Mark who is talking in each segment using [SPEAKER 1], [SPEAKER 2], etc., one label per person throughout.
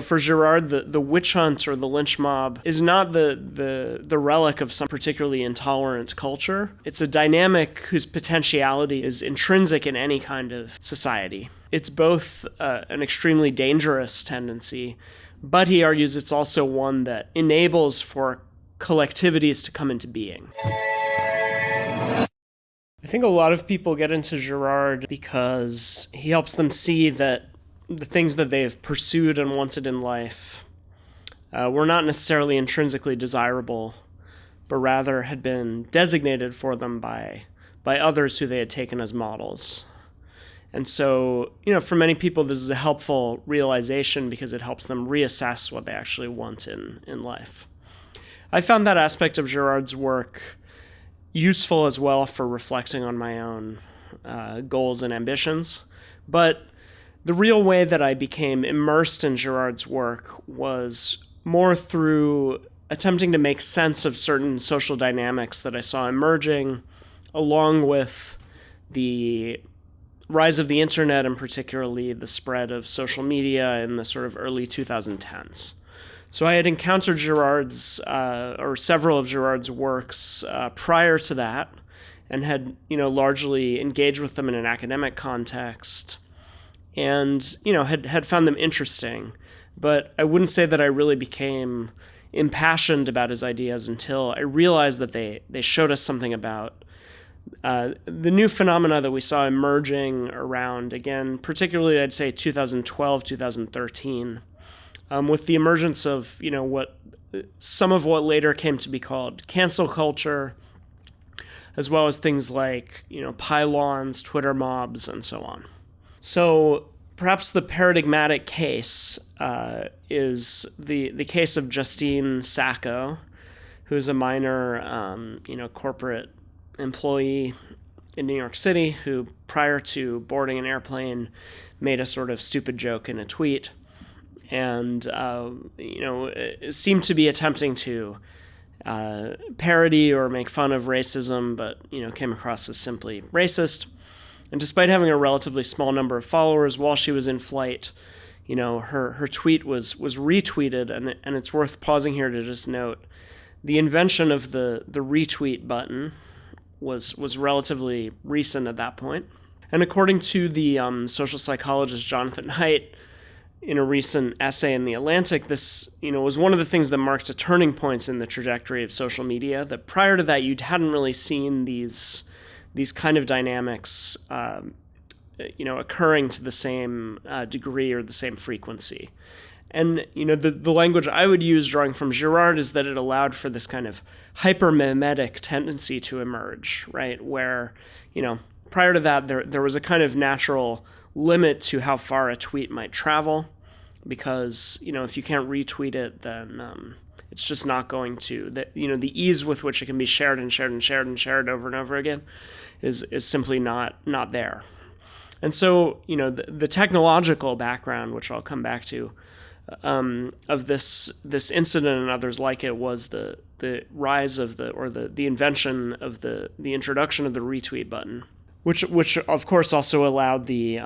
[SPEAKER 1] For Girard, the witch hunt or the lynch mob is not the relic of some particularly intolerant culture. It's a dynamic whose potentiality is intrinsic in any kind of society. It's both an extremely dangerous tendency, but he argues it's also one that enables for collectivities to come into being. I think a lot of people get into Girard because he helps them see that the things that they've pursued and wanted in life were not necessarily intrinsically desirable, but rather had been designated for them by others who they had taken as models. And so, for many people, this is a helpful realization because it helps them reassess what they actually want in life. I found that aspect of Girard's work useful as well for reflecting on my own goals and ambitions, but the real way that I became immersed in Girard's work was more through attempting to make sense of certain social dynamics that I saw emerging, along with the rise of the internet and particularly the spread of social media in the sort of early 2010s. So I had encountered Girard's, or several of Girard's works prior to that, and had, largely engaged with them in an academic context, and, had found them interesting. But I wouldn't say that I really became impassioned about his ideas until I realized that they showed us something about the new phenomena that we saw emerging around, again, particularly I'd say 2012, 2013, with the emergence of, some of what later came to be called cancel culture, as well as things like, pylons, Twitter mobs, and so on. So perhaps the paradigmatic case is the case of Justine Sacco, who's a minor, corporate employee in New York City who, prior to boarding an airplane, made a sort of stupid joke in a tweet and, seemed to be attempting to parody or make fun of racism, but, came across as simply racist. And despite having a relatively small number of followers while she was in flight, her tweet was retweeted, and it's worth pausing here to just note the invention of the retweet button was relatively recent at that point. And according to the social psychologist Jonathan Haidt, in a recent essay in The Atlantic, this was one of the things that marked a turning point in the trajectory of social media, that prior to that you hadn't really seen these kind of dynamics occurring to the same degree or the same frequency. And, the language I would use drawing from Girard is that it allowed for this kind of hyper-mimetic tendency to emerge, right? Where, prior to that, there was a kind of natural limit to how far a tweet might travel, because, if you can't retweet it, then it's just not going to, the ease with which it can be shared and shared and shared and shared over and over again is simply not there. And so, the technological background, which I'll come back to, of this incident and others like it, was the rise of the invention of the introduction of the retweet button, which of course also allowed the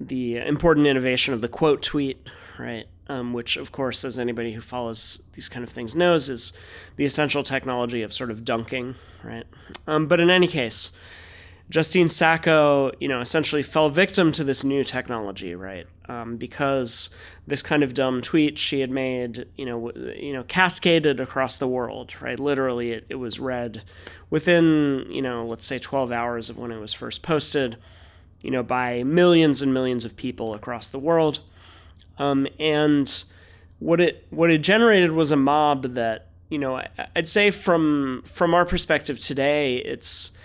[SPEAKER 1] important innovation of the quote tweet, right? Which of course, as anybody who follows these kind of things knows, is the essential technology of sort of dunking, right? But in any case, Justine Sacco, essentially fell victim to this new technology, right? Because this kind of dumb tweet she had made, cascaded across the world, right? Literally, it was read within, let's say 12 hours of when it was first posted, by millions and millions of people across the world. And what it generated was a mob that, I'd say from our perspective today, it's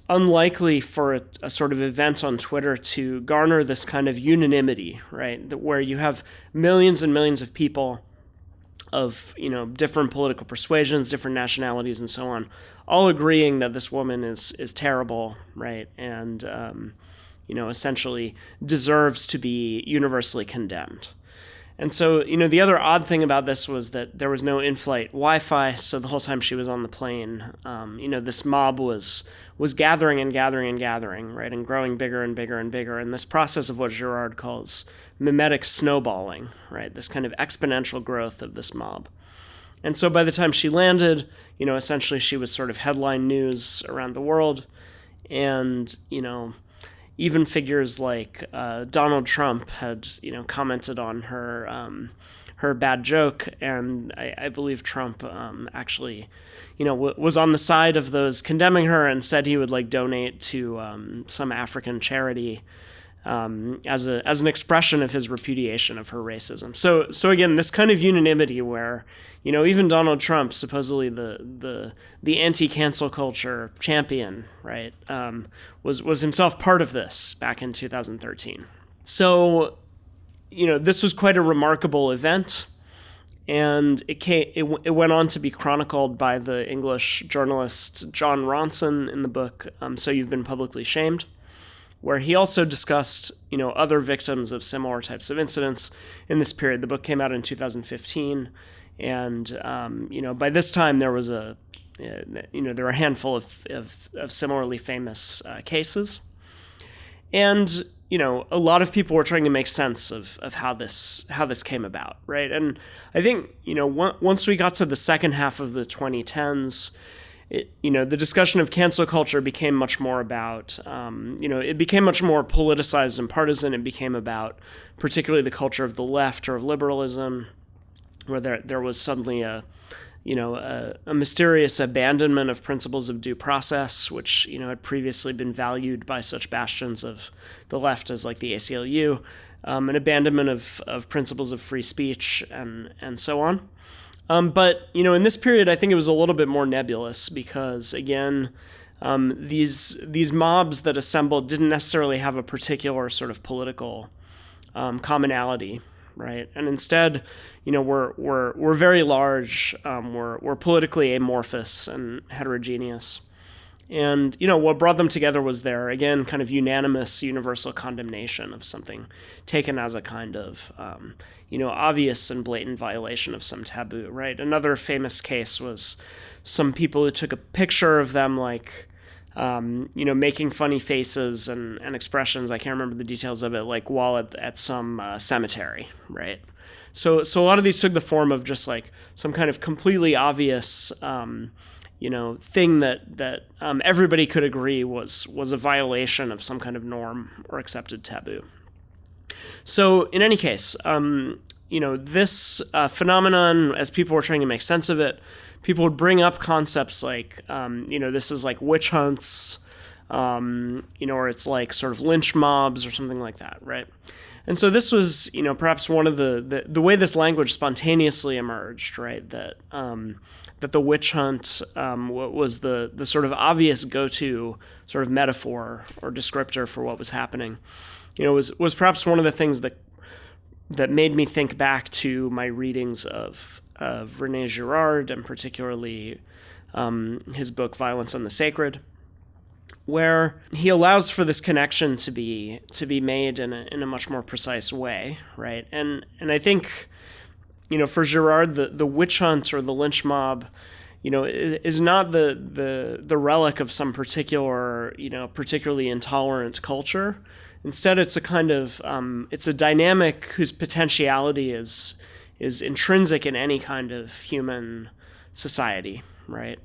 [SPEAKER 1] unlikely for a sort of event on Twitter to garner this kind of unanimity, right? Where you have millions and millions of people of, different political persuasions, different nationalities, and so on, all agreeing that this woman is terrible, right? And, essentially deserves to be universally condemned. And so, the other odd thing about this was that there was no in-flight Wi-Fi, so the whole time she was on the plane, this mob was gathering and gathering and gathering, right, and growing bigger and bigger and bigger, and this process of what Girard calls mimetic snowballing, right, this kind of exponential growth of this mob. And so by the time she landed, essentially she was sort of headline news around the world, and, even figures like Donald Trump had, commented on her bad joke, and I believe Trump actually, was on the side of those condemning her and said he would donate to some African charity as an expression of his repudiation of her racism. So again, this kind of unanimity where, even Donald Trump, supposedly the anti-cancel culture champion, right, was himself part of this back in 2013. So, this was quite a remarkable event, and it went on to be chronicled by the English journalist John Ronson in the book So You've Been Publicly Shamed, where he also discussed, other victims of similar types of incidents in this period. The book came out in 2015, and, by this time there was there were a handful of similarly famous cases. And, a lot of people were trying to make sense of how this came about, right? And I think, once we got to the second half of the 2010s, the discussion of cancel culture became much more about, it became much more politicized and partisan. It became about particularly the culture of the left or of liberalism, where there was suddenly a mysterious abandonment of principles of due process, which, had previously been valued by such bastions of the left as like the ACLU, an abandonment of principles of free speech and so on. But, in this period, I think it was a little bit more nebulous because, again, these mobs that assembled didn't necessarily have a particular sort of political commonality, right? And instead, we're very large, we're politically amorphous and heterogeneous. And, what brought them together was their, again, kind of unanimous universal condemnation of something taken as a kind of, obvious and blatant violation of some taboo, right? Another famous case was some people who took a picture of them, making funny faces and expressions. I can't remember the details of it, while at some cemetery, right? So a lot of these took the form of just some kind of completely obvious, thing that everybody could agree was a violation of some kind of norm or accepted taboo. So in any case, this phenomenon, as people were trying to make sense of it, people would bring up concepts like, this is like witch hunts, or it's like sort of lynch mobs or something like that, right? And so this was, perhaps one of the way this language spontaneously emerged, right? That the witch hunt was the sort of obvious go-to sort of metaphor or descriptor for what was happening. Was perhaps one of the things that made me think back to my readings of René Girard, and particularly his book Violence and the Sacred, where he allows for this connection to be made in a much more precise way, right? And I think, for Girard, the witch hunt or the lynch mob, is not the relic of some particular, particularly intolerant culture. Instead, it's a kind of it's a dynamic whose potentiality is intrinsic in any kind of human society, right?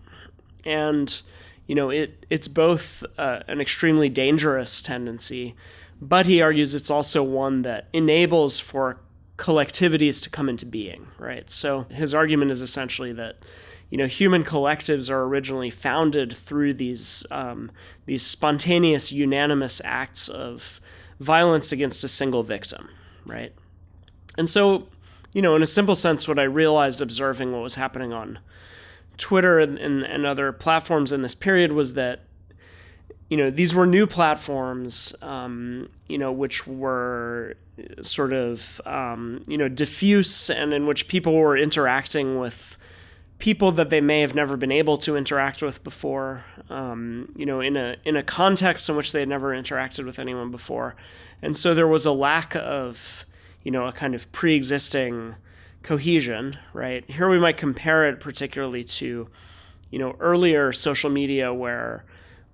[SPEAKER 1] And it's both an extremely dangerous tendency, but he argues it's also one that enables for collectivities to come into being, right? So his argument is essentially that, human collectives are originally founded through these spontaneous, unanimous acts of violence against a single victim, right? And so, in a simple sense, what I realized observing what was happening on Twitter and other platforms in this period was that, these were new platforms, which were sort of, diffuse, and in which people were interacting with people that they may have never been able to interact with before, in a context in which they had never interacted with anyone before. And so there was a lack of, a kind of pre-existing cohesion, right? Here we might compare it particularly to, earlier social media where,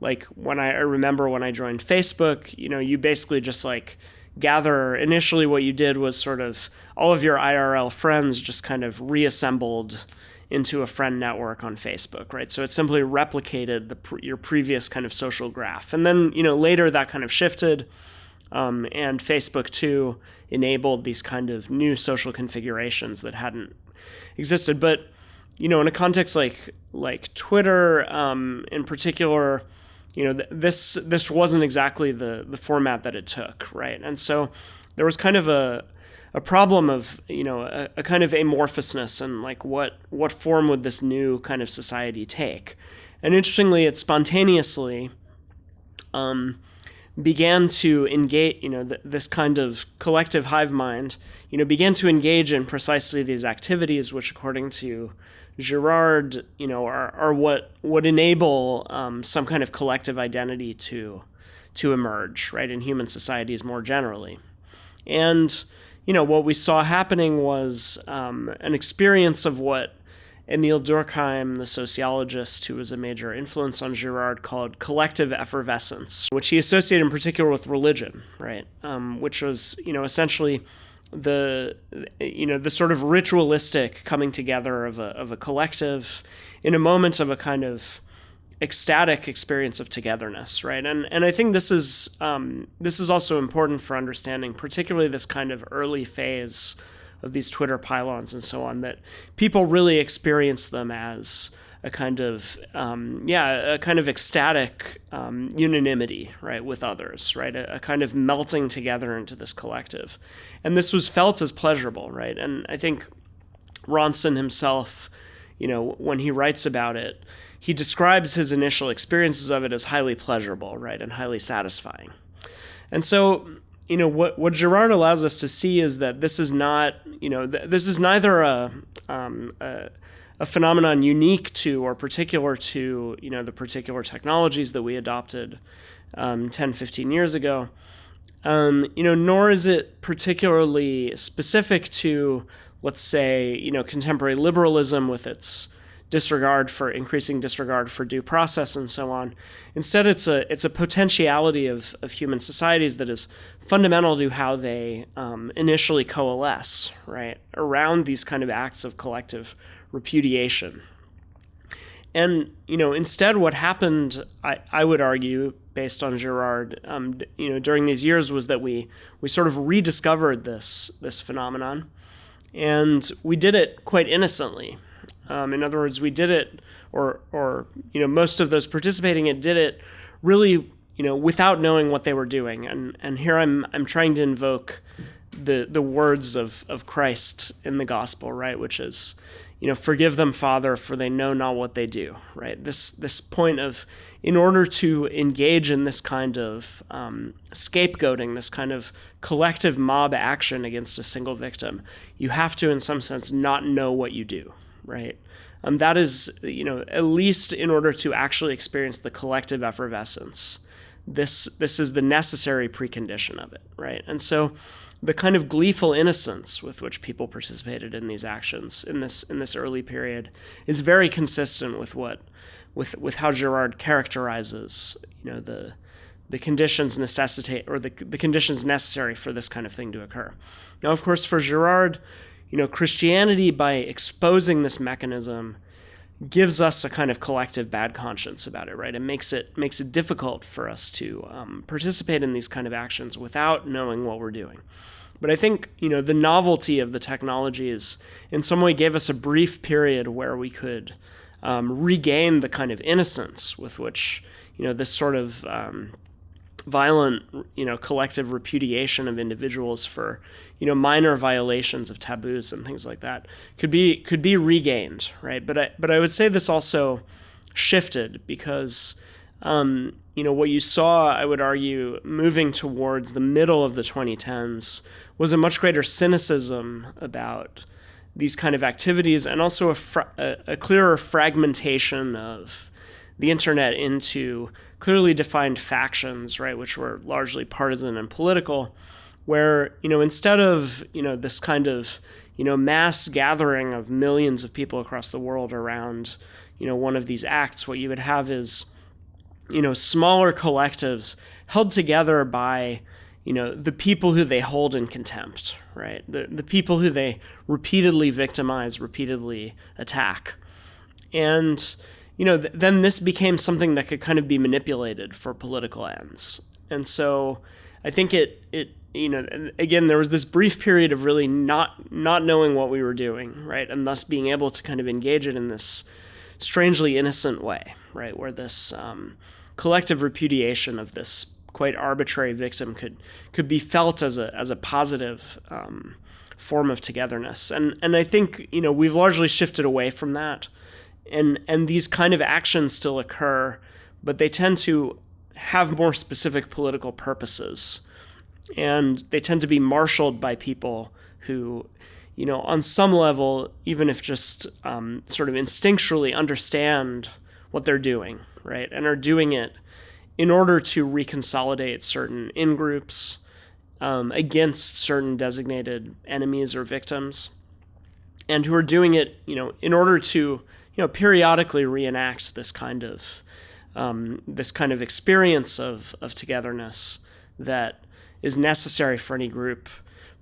[SPEAKER 1] like, I remember when I joined Facebook, you basically just like gather. Initially what you did was sort of all of your IRL friends just kind of reassembled into a friend network on Facebook, right? So it simply replicated your previous kind of social graph. And then, later that kind of shifted, and Facebook too enabled these kind of new social configurations that hadn't existed. But, in a context like Twitter, in particular, this wasn't exactly the format that it took, right? And so there was kind of a problem of, a kind of amorphousness and like what form would this new kind of society take? And interestingly, it spontaneously began to engage, this kind of collective hive mind, began to engage in precisely these activities, which according to Girard, are what would enable some kind of collective identity to emerge, right, in human societies more generally. And, what we saw happening was an experience of what Emile Durkheim, the sociologist who was a major influence on Girard, called collective effervescence, which he associated in particular with religion, right, which was, essentially the sort of ritualistic coming together of a collective in a moment of a kind of ecstatic experience of togetherness, right? And I think this is also important for understanding, particularly this kind of early phase of these Twitter pylons and so on, that people really experience them as a kind of ecstatic unanimity, right, with others, right, a kind of melting together into this collective, and this was felt as pleasurable, right? And I think Ronson himself, when he writes about it, he describes his initial experiences of it as highly pleasurable, right, and highly satisfying. And so, what Girard allows us to see is that this is not, this is neither a phenomenon unique to or particular to, the particular technologies that we adopted 10, 15 years ago, nor is it particularly specific to, let's say, contemporary liberalism with its increasing disregard for due process and so on. Instead, it's a potentiality of human societies that is fundamental to how they initially coalesce, right, around these kind of acts of collective repudiation. And, instead what happened, I would argue, based on Girard, during these years was that we sort of rediscovered this phenomenon, and we did it quite innocently. In other words, we did it, or most of those participating in it did it really, without knowing what they were doing. And here I'm trying to invoke the words of Christ in the gospel, right, which is, forgive them, Father, for they know not what they do, right? This point of, in order to engage in this kind of scapegoating, this kind of collective mob action against a single victim, you have to, in some sense, not know what you do, right? That is, at least in order to actually experience the collective effervescence, this is the necessary precondition of it, right? And so the kind of gleeful innocence with which people participated in these actions in this early period is very consistent with how Girard characterizes, the conditions necessitate, or the conditions necessary for this kind of thing to occur. Now, of course, for Girard, Christianity, by exposing this mechanism, gives us a kind of collective bad conscience about it, right? It makes it difficult for us to participate in these kind of actions without knowing what we're doing. But I think, the novelty of the technologies in some way gave us a brief period where we could regain the kind of innocence with which, this sort of violent, collective repudiation of individuals for, minor violations of taboos and things like that could be regained, right? But I would say this also shifted because, what you saw, I would argue, moving towards the middle of the 2010s was a much greater cynicism about these kind of activities, and also a clearer fragmentation of the internet into clearly defined factions, right, which were largely partisan and political, where, instead of, this kind of, mass gathering of millions of people across the world around, one of these acts, what you would have is, smaller collectives held together by, the people who they hold in contempt, right? The people who they repeatedly victimize, repeatedly attack. And, then this became something that could kind of be manipulated for political ends. And so I think it again, there was this brief period of really not knowing what we were doing, right? And thus being able to kind of engage it in this strangely innocent way, right? Where this collective repudiation of this quite arbitrary victim could be felt as a positive form of togetherness. And I think, we've largely shifted away from that. And these kind of actions still occur, but they tend to have more specific political purposes. And they tend to be marshaled by people who, on some level, even if just sort of instinctually understand what they're doing, right? And are doing it in order to reconsolidate certain in-groups against certain designated enemies or victims, and who are doing it, in order to, periodically reenact this kind of experience of togetherness that is necessary for any group,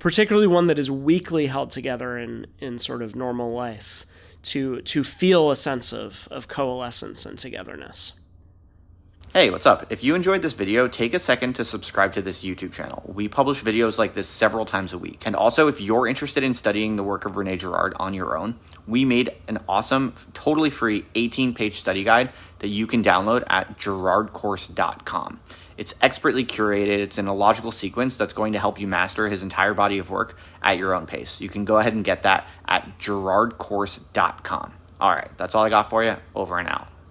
[SPEAKER 1] particularly one that is weakly held together in sort of normal life, to feel a sense of coalescence and togetherness.
[SPEAKER 2] Hey, what's up? If you enjoyed this video, take a second to subscribe to this YouTube channel. We publish videos like this several times a week. And also, if you're interested in studying the work of René Girard on your own, we made an awesome, totally free 18-page study guide that you can download at girardcourse.com. It's expertly curated. It's in a logical sequence that's going to help you master his entire body of work at your own pace. You can go ahead and get that at girardcourse.com. All right, that's all I got for you. Over and out.